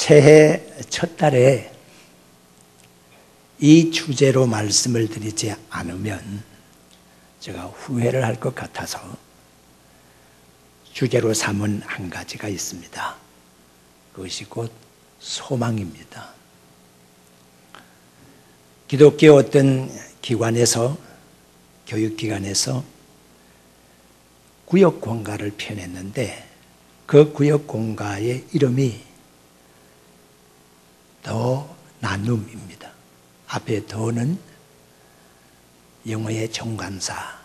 새해 첫 달에 이 주제로 말씀을 드리지 않으면 제가 후회를 할 것 같아서 주제로 삼은 한 가지가 있습니다. 그것이 곧 소망입니다. 기독교 어떤 기관에서, 교육기관에서 구역공가를 펴냈는데 그 구역공가의 이름이 더 나눔입니다. 앞에 더는 영어의 정관사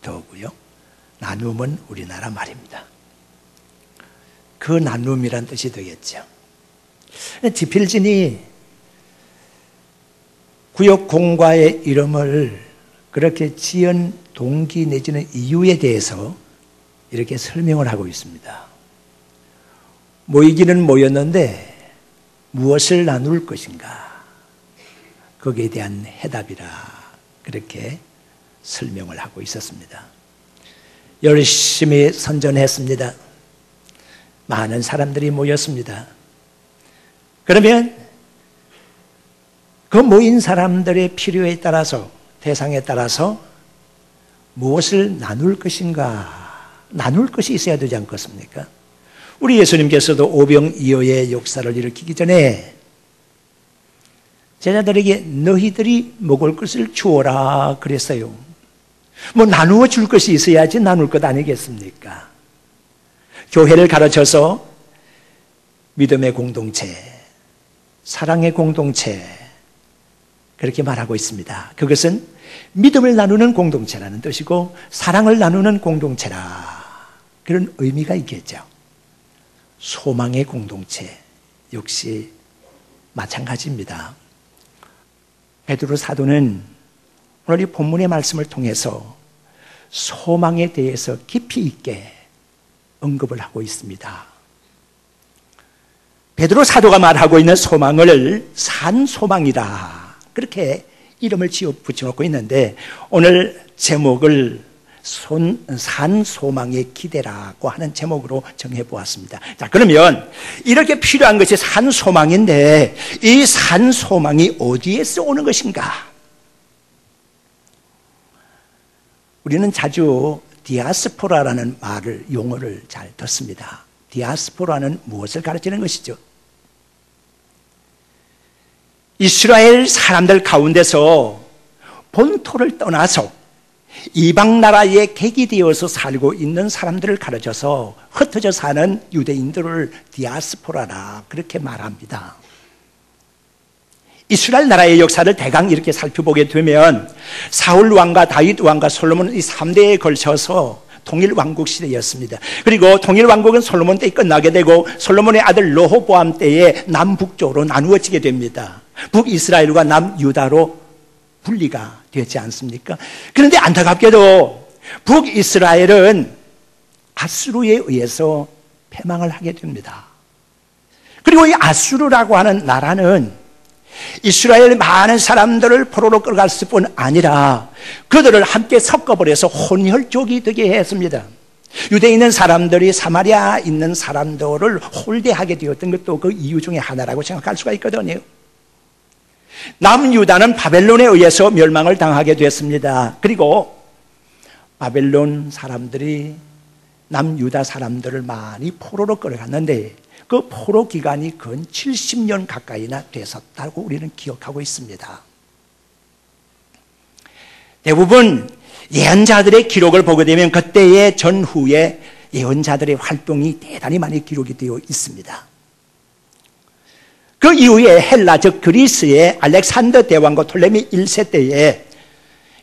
더고요. 나눔은 우리나라 말입니다. 그 나눔이란 뜻이 되겠죠. 지필진이 구역공과의 이름을 그렇게 지은 동기 내지는 이유에 대해서 이렇게 설명을 하고 있습니다. 모이기는 모였는데 무엇을 나눌 것인가? 거기에 대한 해답이라 그렇게 설명을 하고 있었습니다. 열심히 선전했습니다. 많은 사람들이 모였습니다. 그러면 그 모인 사람들의 필요에 따라서, 대상에 따라서 무엇을 나눌 것인가? 나눌 것이 있어야 되지 않겠습니까? 우리 예수님께서도 오병이어의 역사를 일으키기 전에 제자들에게 너희들이 먹을 것을 주어라 그랬어요. 뭐 나누어 줄 것이 있어야지 나눌 것 아니겠습니까? 교회를 가르쳐서 믿음의 공동체, 사랑의 공동체 그렇게 말하고 있습니다. 그것은 믿음을 나누는 공동체라는 뜻이고 사랑을 나누는 공동체라 그런 의미가 있겠죠. 소망의 공동체 역시 마찬가지입니다. 베드로 사도는 오늘 이 본문의 말씀을 통해서 소망에 대해서 깊이 있게 언급을 하고 있습니다. 베드로 사도가 말하고 있는 소망을 산소망이라 그렇게 이름을 지어 붙여놓고 있는데 오늘 제목을 산소망의 기대라고 하는 제목으로 정해보았습니다. 자, 그러면 이렇게 필요한 것이 산소망인데 이 산소망이 어디에서 오는 것인가? 우리는 자주 디아스포라라는 말을, 용어를 잘 듣습니다. 디아스포라는 무엇을 가르치는 것이죠? 이스라엘 사람들 가운데서 본토를 떠나서 이방 나라에 객이 되어서 살고 있는 사람들을 가르쳐서 흩어져 사는 유대인들을 디아스포라라 그렇게 말합니다. 이스라엘 나라의 역사를 대강 이렇게 살펴보게 되면 사울 왕과 다윗 왕과 솔로몬 이 3대에 걸쳐서 통일 왕국 시대였습니다. 그리고 통일 왕국은 솔로몬 때에 끝나게 되고 솔로몬의 아들 르호보암 때에 남북쪽으로 나누어지게 됩니다. 북이스라엘과 남유다로 분리가 되지 않습니까? 그런데 안타깝게도 북이스라엘은 아수르에 의해서 패망을 하게 됩니다. 그리고 이 아수르라고 하는 나라는 이스라엘 많은 사람들을 포로로 끌어갈 뿐 아니라 그들을 함께 섞어버려서 혼혈족이 되게 했습니다. 유대에 있는 사람들이 사마리아 있는 사람들을 홀대하게 되었던 것도 그 이유 중에 하나라고 생각할 수가 있거든요. 남유다는 바벨론에 의해서 멸망을 당하게 됐습니다. 그리고 바벨론 사람들이 남유다 사람들을 많이 포로로 끌어갔는데 그 포로 기간이 근 70년 가까이나 됐었다고 우리는 기억하고 있습니다. 대부분 예언자들의 기록을 보게 되면 그때의 전후에 예언자들의 활동이 대단히 많이 기록이 되어 있습니다. 그 이후에 헬라 즉 그리스의 알렉산더 대왕과 톨레미 1세 때에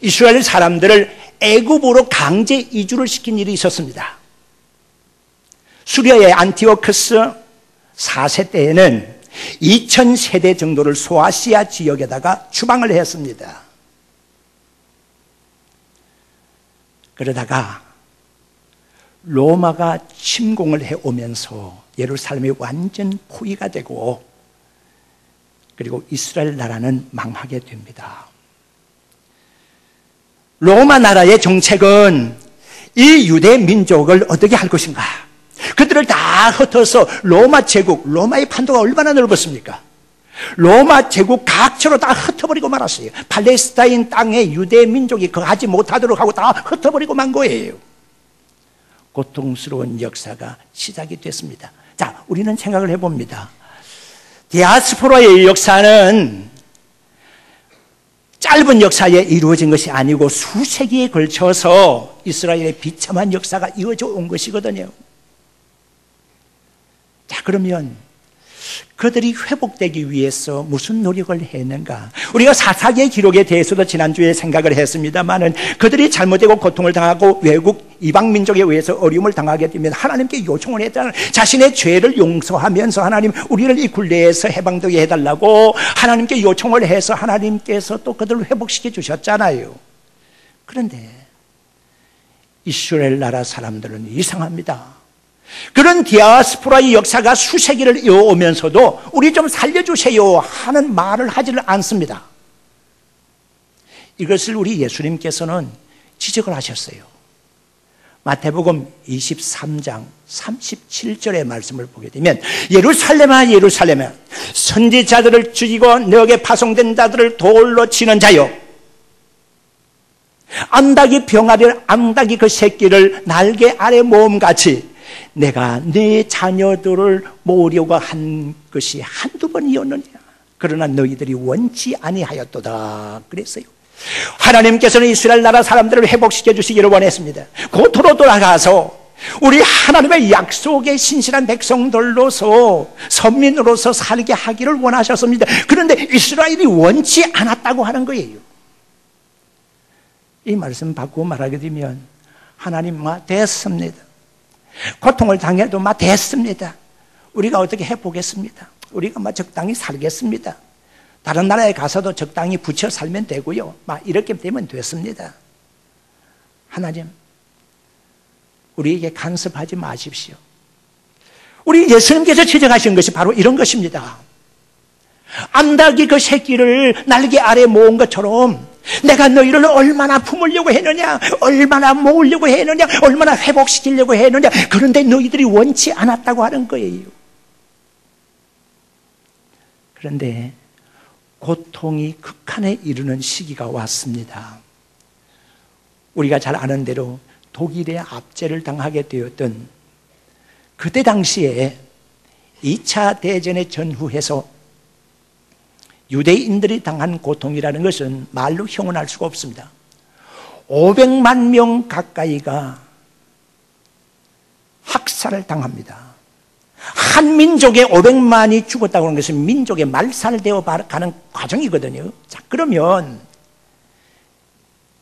이스라엘 사람들을 애굽으로 강제 이주를 시킨 일이 있었습니다. 수리아의 안티오크스 4세 때에는 2000세대 정도를 소아시아 지역에다가 추방을 했습니다. 그러다가 로마가 침공을 해오면서 예루살렘이 완전 포위가 되고 그리고 이스라엘 나라는 망하게 됩니다. 로마 나라의 정책은 이 유대 민족을 어떻게 할 것인가? 그 그들을 다 흩어서 로마 제국, 로마의 판도가 얼마나 넓었습니까? 로마 제국 각처로 다 흩어버리고 말았어요. 팔레스타인 땅에 유대 민족이 거하지 못하도록 하고 다 흩어버리고 만 거예요. 고통스러운 역사가 시작이 됐습니다. 자, 우리는 생각을 해봅니다. 디아스포라의 역사는 짧은 역사에 이루어진 것이 아니고 수세기에 걸쳐서 이스라엘의 비참한 역사가 이어져 온 것이거든요. 자, 그러면 그들이 회복되기 위해서 무슨 노력을 했는가? 우리가 사사기의 기록에 대해서도 지난주에 생각을 했습니다만은 그들이 잘못되고 고통을 당하고 외국 이방 민족에 의해서 어려움을 당하게 되면 하나님께 요청을 했잖아요. 자신의 죄를 용서하면서 하나님 우리를 이 굴레에서 해방되게 해달라고 하나님께 요청을 해서 하나님께서 또 그들을 회복시켜 주셨잖아요. 그런데 이스라엘 나라 사람들은 이상합니다. 그런 디아스포라의 역사가 수세기를 이어오면서도 우리 좀 살려주세요 하는 말을 하지를 않습니다. 이것을 우리 예수님께서는 지적을 하셨어요. 마태복음 23장 37절의 말씀을 보게 되면 예루살렘아 예루살렘아 선지자들을 죽이고 너에게 파송된 자들을 돌로 치는 자여 암탉이 병아리를 암탉이 그 새끼를 날개 아래 모음같이 내가 내 자녀들을 모으려고 한 것이 한두 번이었느냐. 그러나 너희들이 원치 아니하였도다 그랬어요. 하나님께서는 이스라엘 나라 사람들을 회복시켜 주시기를 원했습니다. 고토로 돌아가서 우리 하나님의 약속의 신실한 백성들로서 선민으로서 살게 하기를 원하셨습니다. 그런데 이스라엘이 원치 않았다고 하는 거예요. 이 말씀 바꾸고 말하게 되면 하나님 됐습니다. 고통을 당해도 됐습니다. 우리가 어떻게 해보겠습니다. 우리가 적당히 살겠습니다. 다른 나라에 가서도 적당히 붙여 살면 되고요. 이렇게 되면 됐습니다. 하나님, 우리에게 간섭하지 마십시오. 우리 예수님께서 지적하신 것이 바로 이런 것입니다. 암탉이 그 새끼를 날개 아래 모은 것처럼 내가 너희를 얼마나 품으려고 했느냐, 얼마나 모으려고 했느냐, 얼마나 회복시키려고 했느냐. 그런데 너희들이 원치 않았다고 하는 거예요. 그런데 고통이 극한에 이르는 시기가 왔습니다. 우리가 잘 아는 대로 독일의 압제를 당하게 되었던 그때 당시에 2차 대전의 전후해서 유대인들이 당한 고통이라는 것은 말로 형언할 수가 없습니다. 500만 명 가까이가 학살을 당합니다. 한 민족에 500만이 죽었다고 하는 것은 민족의 말살되어 가는 과정이거든요. 자, 그러면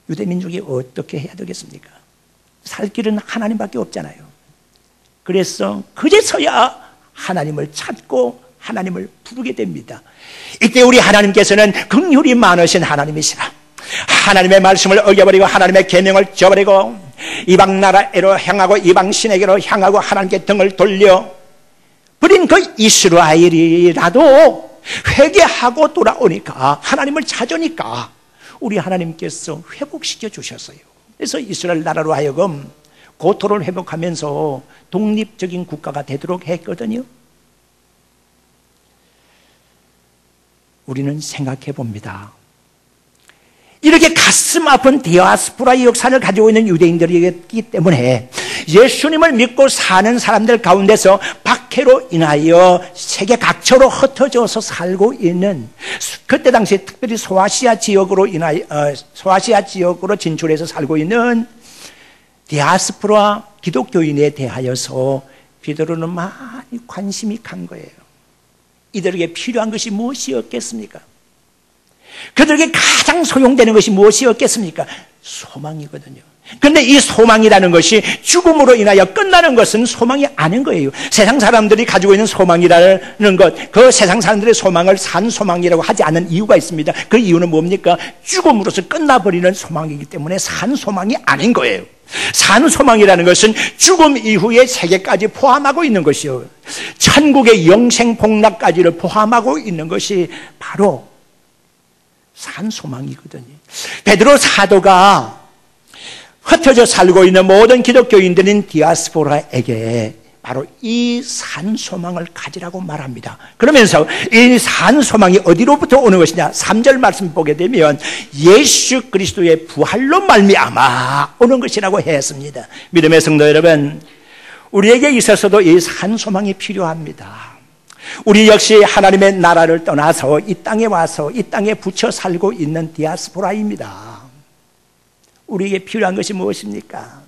유대 민족이 어떻게 해야 되겠습니까? 살 길은 하나님밖에 없잖아요. 그래서 그제서야 하나님을 찾고 하나님을 부르게 됩니다. 이때 우리 하나님께서는 긍휼이 많으신 하나님이시라. 하나님의 말씀을 어겨버리고 하나님의 계명을 저버리고 이방 나라로 향하고 이방 신에게로 향하고 하나님께 등을 돌려 버린 그 이스라엘이라도 회개하고 돌아오니까 하나님을 찾으니까 우리 하나님께서 회복시켜 주셨어요. 그래서 이스라엘 나라로 하여금 고토를 회복하면서 독립적인 국가가 되도록 했거든요. 우리는 생각해 봅니다. 이렇게 가슴 아픈 디아스포라의 역사를 가지고 있는 유대인들이기 때문에 예수님을 믿고 사는 사람들 가운데서 박해로 인하여 세계 각처로 흩어져서 살고 있는, 그때 당시에 특별히 소아시아 지역으로 진출해서 살고 있는 디아스포라 기독교인에 대하여서 베드로는 많이 관심이 간 거예요. 이들에게 필요한 것이 무엇이었겠습니까? 그들에게 가장 소용되는 것이 무엇이었겠습니까? 소망이거든요. 그런데 이 소망이라는 것이 죽음으로 인하여 끝나는 것은 소망이 아닌 거예요. 세상 사람들이 가지고 있는 소망이라는 것, 그 세상 사람들의 소망을 산소망이라고 하지 않는 이유가 있습니다. 그 이유는 뭡니까? 죽음으로서 끝나버리는 소망이기 때문에 산소망이 아닌 거예요. 산소망이라는 것은 죽음 이후의 세계까지 포함하고 있는 것이요, 천국의 영생 복락까지를 포함하고 있는 것이 바로 산소망이거든요. 베드로 사도가 흩어져 살고 있는 모든 기독교인들인 디아스포라에게 바로 이 산소망을 가지라고 말합니다. 그러면서 이 산소망이 어디로부터 오는 것이냐? 3절 말씀 보게 되면 예수 그리스도의 부활로 말미암아 오는 것이라고 했습니다. 믿음의 성도 여러분, 우리에게 있어서도 이 산소망이 필요합니다. 우리 역시 하나님의 나라를 떠나서 이 땅에 와서 이 땅에 붙여 살고 있는 디아스포라입니다. 우리에게 필요한 것이 무엇입니까?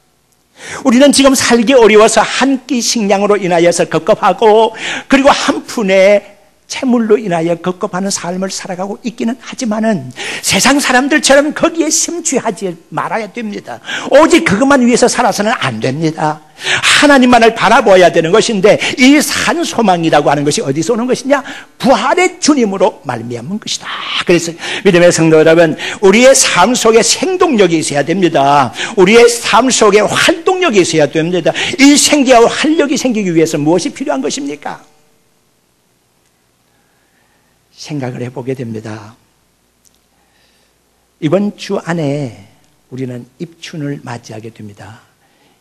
우리는 지금 살기 어려워서 한 끼 식량으로 인하여서 급급하고, 그리고 한 푼의 채물로 인하여 급급하는 삶을 살아가고 있기는 하지만은 세상 사람들처럼 거기에 심취하지 말아야 됩니다. 오직 그것만 위해서 살아서는 안 됩니다. 하나님만을 바라보아야 되는 것인데, 이 산소망이라고 하는 것이 어디서 오는 것이냐? 부활의 주님으로 말미암은 것이다. 그래서 믿음의 성도 여러분, 우리의 삶 속에 생동력이 있어야 됩니다. 우리의 삶 속에 활동력이 있어야 됩니다. 이 생기와 활력이 생기기 위해서 무엇이 필요한 것입니까? 생각을 해보게 됩니다. 이번 주 안에 우리는 입춘을 맞이하게 됩니다.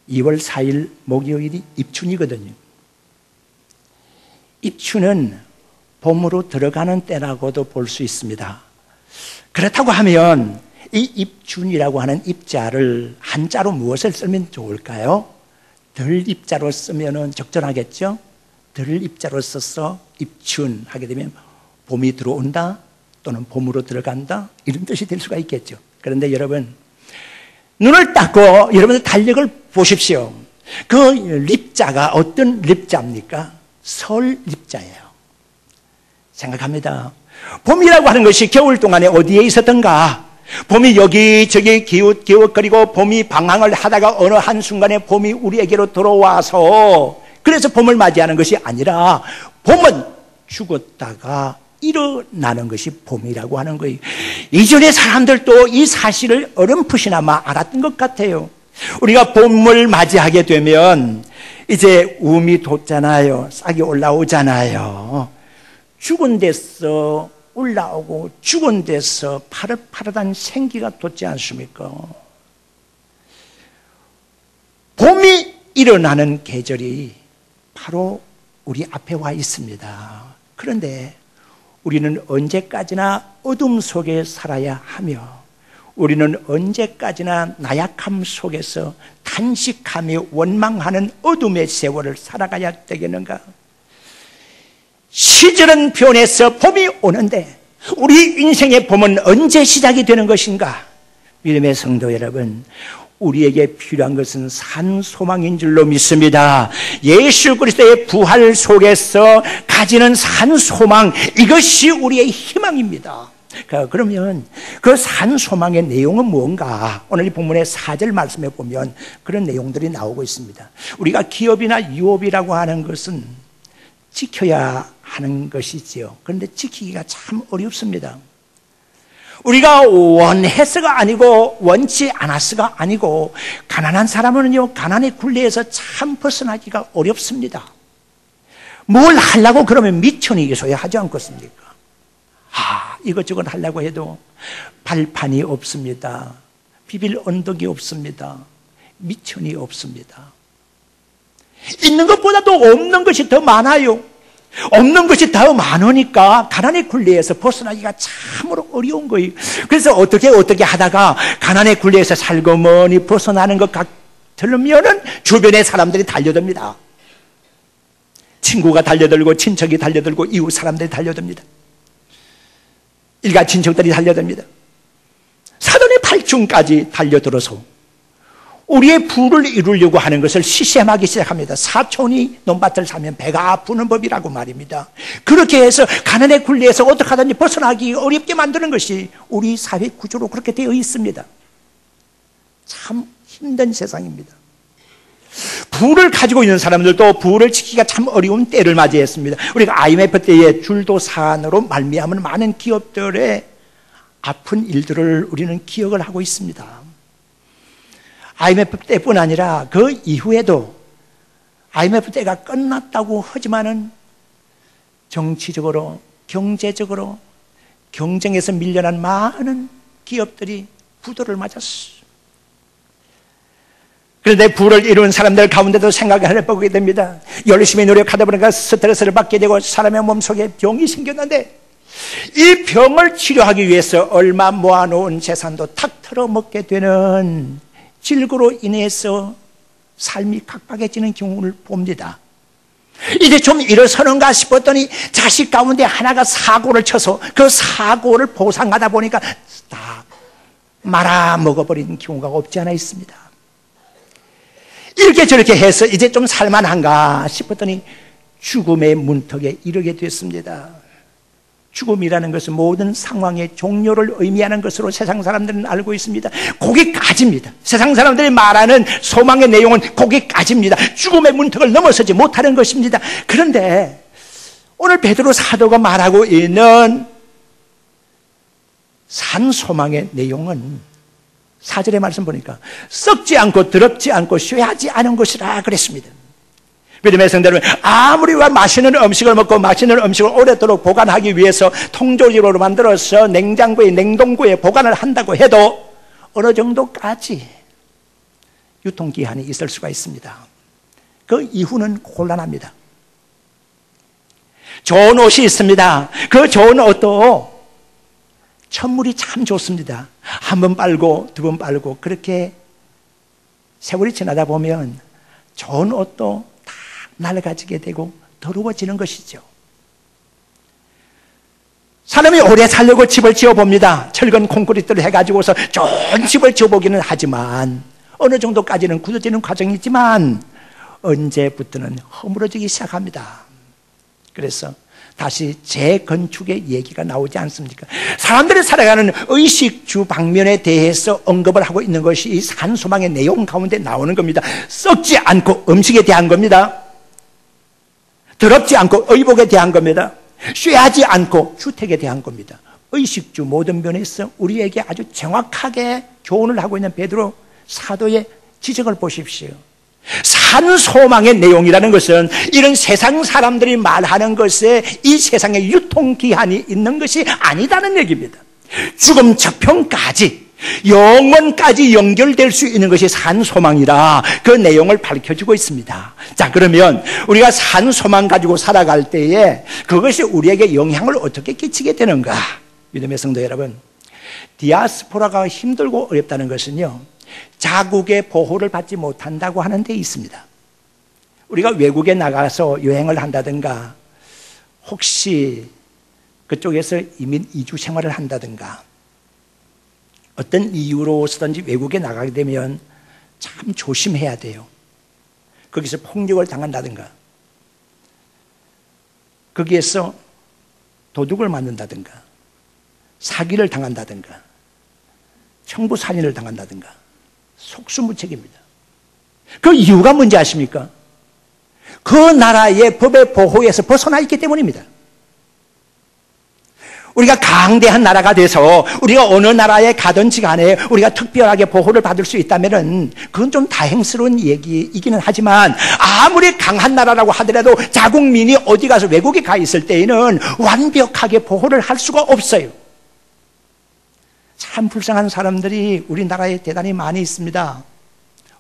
2월 4일 목요일이 입춘이거든요. 입춘은 봄으로 들어가는 때라고도 볼 수 있습니다. 그렇다고 하면 이 입춘이라고 하는 입자를 한자로 무엇을 쓰면 좋을까요? 들 입자로 쓰면 적절하겠죠? 들 입자로 써서 입춘 하게 되면 봄이 들어온다 또는 봄으로 들어간다 이런 뜻이 될 수가 있겠죠. 그런데 여러분, 눈을 닦고 여러분들 달력을 보십시오. 그 립자가 어떤 립자입니까? 설 립자예요. 생각합니다. 봄이라고 하는 것이 겨울 동안에 어디에 있었던가? 봄이 여기저기 기웃기웃거리고 봄이 방황을 하다가 어느 한순간에 봄이 우리에게로 들어와서, 그래서 봄을 맞이하는 것이 아니라 봄은 죽었다가 일어나는 것이 봄이라고 하는 거예요. 이전의 사람들도 이 사실을 어렴풋이나마 알았던 것 같아요. 우리가 봄을 맞이하게 되면 이제 우음이 돋잖아요. 싹이 올라오잖아요. 죽은 데서 올라오고 죽은 데서 파릇파릇한 생기가 돋지 않습니까? 봄이 일어나는 계절이 바로 우리 앞에 와 있습니다. 그런데 우리는 언제까지나 어둠 속에 살아야 하며, 우리는 언제까지나 나약함 속에서 탄식하며 원망하는 어둠의 세월을 살아가야 되겠는가? 시절은 변해서 봄이 오는데 우리 인생의 봄은 언제 시작이 되는 것인가? 믿음의 성도 여러분, 우리에게 필요한 것은 산소망인 줄로 믿습니다. 예수 그리스도의 부활 속에서 가지는 산소망, 이것이 우리의 희망입니다. 그러면 그 산소망의 내용은 무언가? 오늘 이 본문의 4절 말씀에 보면 그런 내용들이 나오고 있습니다. 우리가 기업이나 유업이라고 하는 것은 지켜야 하는 것이지요. 그런데 지키기가 참 어렵습니다. 우리가 원해서가 아니고 원치 않았어가 아니고, 가난한 사람은요, 가난의 굴레에서 참 벗어나기가 어렵습니다. 뭘 하려고 그러면 미천이 있어야 하지 않겠습니까? 이것저것 하려고 해도 발판이 없습니다. 비빌 언덕이 없습니다. 미천이 없습니다. 있는 것보다도 없는 것이 더 많아요. 없는 것이 더 많으니까 가난의 굴레에서 벗어나기가 참으로 어려운 거예요. 그래서 어떻게 하다가 가난의 굴레에서 살고머니 벗어나는 것 같으면은 주변의 사람들이 달려듭니다. 친구가 달려들고 친척이 달려들고 이웃 사람들이 달려듭니다. 일가 친척들이 달려듭니다. 사돈의 팔중까지 달려들어서 우리의 부를 이루려고 하는 것을 시샘하기 시작합니다. 사촌이 논밭을 사면 배가 아프는 법이라고 말입니다. 그렇게 해서 가난의 굴레에서 어떻게 하든지 벗어나기 어렵게 만드는 것이 우리 사회 구조로 그렇게 되어 있습니다. 참 힘든 세상입니다. 부를 가지고 있는 사람들도 부를 지키기가 참 어려운 때를 맞이했습니다. 우리가 IMF 때의 줄도산으로 말미암은 많은 기업들의 아픈 일들을 우리는 기억을 하고 있습니다. IMF 때뿐 아니라 그 이후에도 IMF 때가 끝났다고 하지만은 정치적으로, 경제적으로 경쟁에서 밀려난 많은 기업들이 부도를 맞았어요. 그런데 부를 이룬 사람들 가운데도 생각을 해보게 됩니다. 열심히 노력하다 보니까 스트레스를 받게 되고 사람의 몸속에 병이 생겼는데 이 병을 치료하기 위해서 얼마 모아놓은 재산도 탁 털어먹게 되는 질고로 인해서 삶이 각박해지는 경우를 봅니다. 이제 좀 일어서는가 싶었더니 자식 가운데 하나가 사고를 쳐서 그 사고를 보상하다 보니까 다 말아먹어버리는 경우가 없지 않아 있습니다. 이렇게 저렇게 해서 이제 좀 살만한가 싶었더니 죽음의 문턱에 이르게 됐습니다. 죽음이라는 것은 모든 상황의 종료를 의미하는 것으로 세상 사람들은 알고 있습니다. 거기까지입니다. 세상 사람들이 말하는 소망의 내용은 거기까지입니다. 죽음의 문턱을 넘어서지 못하는 것입니다. 그런데 오늘 베드로 사도가 말하고 있는 산소망의 내용은 4절의 말씀 보니까 썩지 않고 더럽지 않고 쇠하지 않은 것이라 그랬습니다. 믿음의 성도는 아무리 맛있는 음식을 먹고 맛있는 음식을 오래도록 보관하기 위해서 통조림으로 만들어서 냉장고에 냉동고에 보관을 한다고 해도 어느 정도까지 유통기한이 있을 수가 있습니다. 그 이후는 곤란합니다. 좋은 옷이 있습니다. 그 좋은 옷도 천물이 참 좋습니다. 한 번 빨고 두 번 빨고 그렇게 세월이 지나다 보면 좋은 옷도 다 낡아지게 되고 더러워지는 것이죠. 사람이 오래 살려고 집을 지어봅니다. 철근 콘크리트를 해가지고서 좋은 집을 지어보기는 하지만 어느 정도까지는 굳어지는 과정이지만 언제부터는 허물어지기 시작합니다. 그래서 다시 재건축의 얘기가 나오지 않습니까? 사람들이 살아가는 의식주 방면에 대해서 언급을 하고 있는 것이 이 산소망의 내용 가운데 나오는 겁니다. 썩지 않고 음식에 대한 겁니다. 더럽지 않고 의복에 대한 겁니다. 쇠하지 않고 주택에 대한 겁니다. 의식주 모든 면에서 우리에게 아주 정확하게 교훈을 하고 있는 베드로 사도의 지적을 보십시오. 산소망의 내용이라는 것은 이런 세상 사람들이 말하는 것에 이 세상에 유통기한이 있는 것이 아니다는 얘기입니다. 죽음 저편까지 영원까지 연결될 수 있는 것이 산소망이라 그 내용을 밝혀주고 있습니다. 자, 그러면 우리가 산소망 가지고 살아갈 때에 그것이 우리에게 영향을 어떻게 끼치게 되는가? 믿음의 성도 여러분, 디아스포라가 힘들고 어렵다는 것은요, 자국의 보호를 받지 못한다고 하는 데 있습니다. 우리가 외국에 나가서 여행을 한다든가 혹시 그쪽에서 이민 이주 생활을 한다든가 어떤 이유로서든지 외국에 나가게 되면 참 조심해야 돼요. 거기서 폭력을 당한다든가 거기에서 도둑을 맞는다든가 사기를 당한다든가 청부살인을 당한다든가 속수무책입니다. 그 이유가 뭔지 아십니까? 그 나라의 법의 보호에서 벗어나 있기 때문입니다. 우리가 강대한 나라가 돼서 우리가 어느 나라에 가든지 간에 우리가 특별하게 보호를 받을 수 있다면 그건 좀 다행스러운 얘기이기는 하지만 아무리 강한 나라라고 하더라도 자국민이 어디 가서 외국에 가 있을 때에는 완벽하게 보호를 할 수가 없어요. 참 불쌍한 사람들이 우리나라에 대단히 많이 있습니다.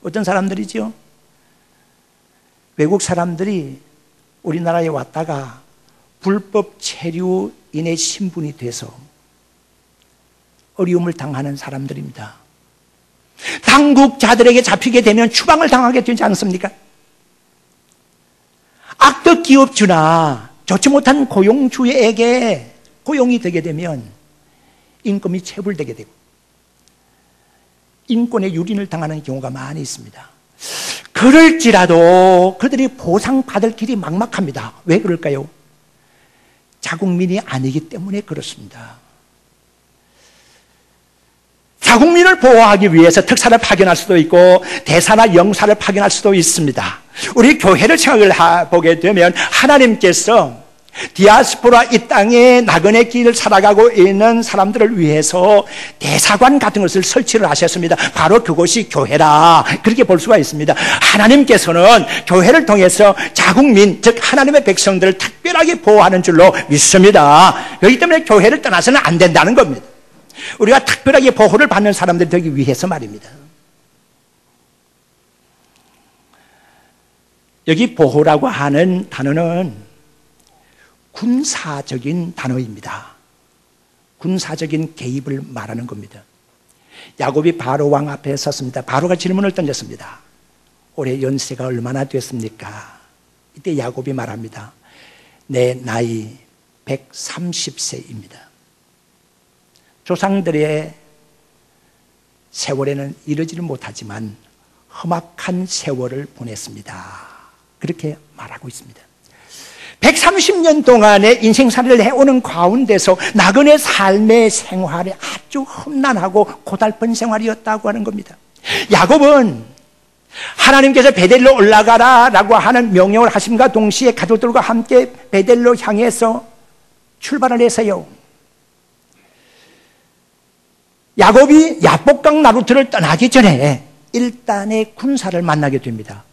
어떤 사람들이죠? 외국 사람들이 우리나라에 왔다가 불법 체류인의 신분이 돼서 어려움을 당하는 사람들입니다. 당국자들에게 잡히게 되면 추방을 당하게 되지 않습니까? 악덕 기업주나 좋지 못한 고용주에게 고용이 되게 되면 인권이 체불되게 되고 인권의 유린을 당하는 경우가 많이 있습니다. 그럴지라도 그들이 보상받을 길이 막막합니다. 왜 그럴까요? 자국민이 아니기 때문에 그렇습니다. 자국민을 보호하기 위해서 특사를 파견할 수도 있고 대사나 영사를 파견할 수도 있습니다. 우리 교회를 생각을 보게 되면 하나님께서 디아스포라 이 땅에 나그네 길을 살아가고 있는 사람들을 위해서 대사관 같은 것을 설치를 하셨습니다. 바로 그것이 교회라 그렇게 볼 수가 있습니다. 하나님께서는 교회를 통해서 자국민 즉 하나님의 백성들을 특별하게 보호하는 줄로 믿습니다. 그렇기 때문에 교회를 떠나서는 안 된다는 겁니다. 우리가 특별하게 보호를 받는 사람들이 되기 위해서 말입니다. 여기 보호라고 하는 단어는 군사적인 단어입니다. 군사적인 개입을 말하는 겁니다. 야곱이 바로 왕 앞에 섰습니다. 바로가 질문을 던졌습니다. 올해 연세가 얼마나 됐습니까? 이때 야곱이 말합니다. 내 나이 130세입니다. 조상들의 세월에는 이르지를 못하지만 험악한 세월을 보냈습니다. 그렇게 말하고 있습니다. 130년 동안의 인생살이를 해오는 가운데서 나그네 삶의 생활이 아주 험난하고 고달픈 생활이었다고 하는 겁니다. 야곱은 하나님께서 베델로 올라가라 라고 하는 명령을 하심과 동시에 가족들과 함께 베델로 향해서 출발을 해서요, 야곱이 야복강 나루트를 떠나기 전에 일단의 군사를 만나게 됩니다.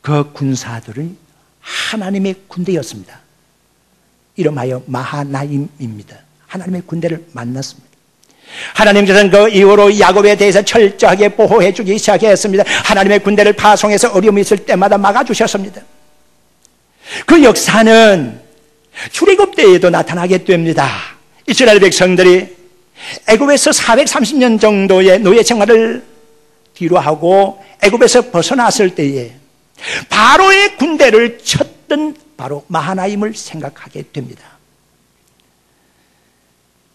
그 군사들은 하나님의 군대였습니다. 이름하여 마하나임입니다. 하나님의 군대를 만났습니다. 하나님께서는 그 이후로 야곱에 대해서 철저하게 보호해 주기 시작했습니다. 하나님의 군대를 파송해서 어려움이 있을 때마다 막아주셨습니다. 그 역사는 출애굽 때에도 나타나게 됩니다. 이스라엘 백성들이 애굽에서 430년 정도의 노예 생활을 뒤로하고 애굽에서 벗어났을 때에 바로의 군대를 쳤던 바로 마하나임을 생각하게 됩니다.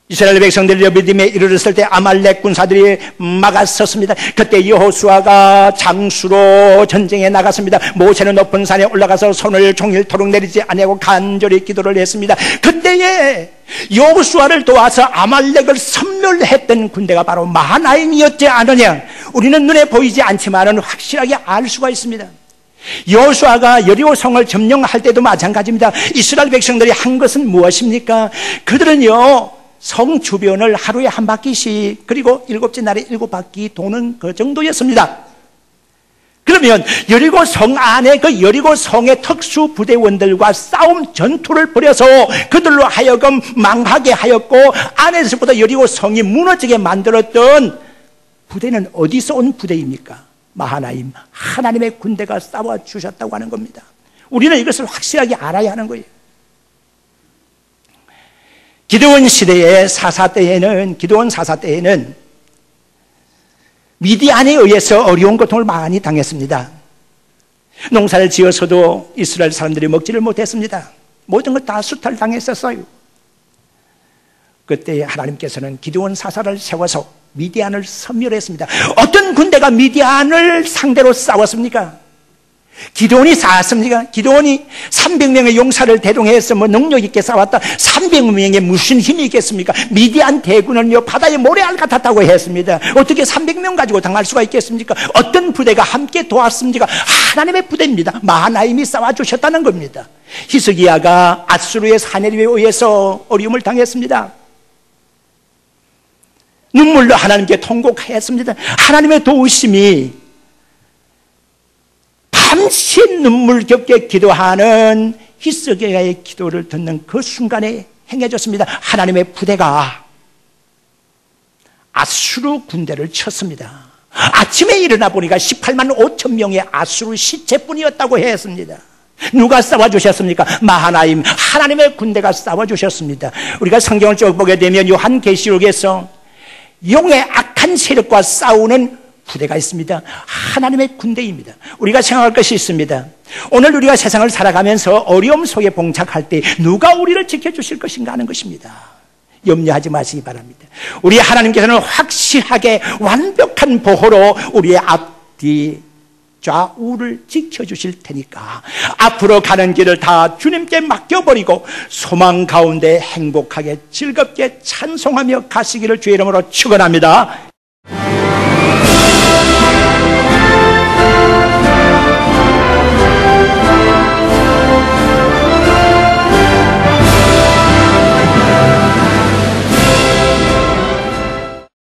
이스라엘 백성들이 르비딤에 이르렀을 때 아말렉 군사들이 막았었습니다. 그때 여호수아가 장수로 전쟁에 나갔습니다. 모세는 높은 산에 올라가서 손을 종일토록 내리지 아니하고 간절히 기도를 했습니다. 그때에 여호수아를 도와서 아말렉을 섬멸했던 군대가 바로 마하나임이었지 않느냐, 우리는 눈에 보이지 않지만 확실하게 알 수가 있습니다. 여호수아가 여리고 성을 점령할 때도 마찬가지입니다. 이스라엘 백성들이 한 것은 무엇입니까? 그들은요, 성 주변을 하루에 한 바퀴씩, 그리고 7째 날에 7바퀴 도는 그 정도였습니다. 그러면 여리고 성 안에 그 여리고 성의 특수 부대원들과 싸움 전투를 벌여서 그들로 하여금 망하게 하였고, 안에서부터 여리고 성이 무너지게 만들었던 부대는 어디서 온 부대입니까? 마하나임, 하나님의 군대가 싸워주셨다고 하는 겁니다. 우리는 이것을 확실하게 알아야 하는 거예요. 기드온 시대의 기드온 사사 때에는 미디안에 의해서 어려운 고통을 많이 당했습니다. 농사를 지어서도 이스라엘 사람들이 먹지를 못했습니다. 모든 것 다 수탈당했었어요. 그때 하나님께서는 기드온 사사를 세워서 미디안을 섬멸했습니다. 어떤 군대가 미디안을 상대로 싸웠습니까? 기드온이 싸웠습니까? 기드온이 300명의 용사를 대동해서 능력 있게 싸웠다. 300명의 무슨 힘이 있겠습니까? 미디안 대군은요, 바다의 모래알 같았다고 했습니다. 어떻게 300명 가지고 당할 수가 있겠습니까? 어떤 부대가 함께 도왔습니까? 하나님의 부대입니다. 마하나임이 싸워주셨다는 겁니다. 히스기야가 아수르의 사내립에 의해서 어려움을 당했습니다. 눈물로 하나님께 통곡하였습니다. 하나님의 도우심이 밤새 눈물겹게 기도하는 히스기야의 기도를 듣는 그 순간에 행해졌습니다. 하나님의 부대가 아수르 군대를 쳤습니다. 아침에 일어나 보니까 18만 5천 명의 아수르 시체뿐이었다고 했습니다. 누가 싸워주셨습니까? 마하나임, 하나님의 군대가 싸워주셨습니다. 우리가 성경을 쭉 보게 되면 요한계시록에서 용의 악한 세력과 싸우는 부대가 있습니다. 하나님의 군대입니다. 우리가 생각할 것이 있습니다. 오늘 우리가 세상을 살아가면서 어려움 속에 봉착할 때 누가 우리를 지켜주실 것인가 하는 것입니다. 염려하지 마시기 바랍니다. 우리 하나님께서는 확실하게 완벽한 보호로 우리의 앞뒤 좌우를 지켜주실 테니까 앞으로 가는 길을 다 주님께 맡겨버리고 소망 가운데 행복하게 즐겁게 찬송하며 가시기를 주의 이름으로 축원합니다.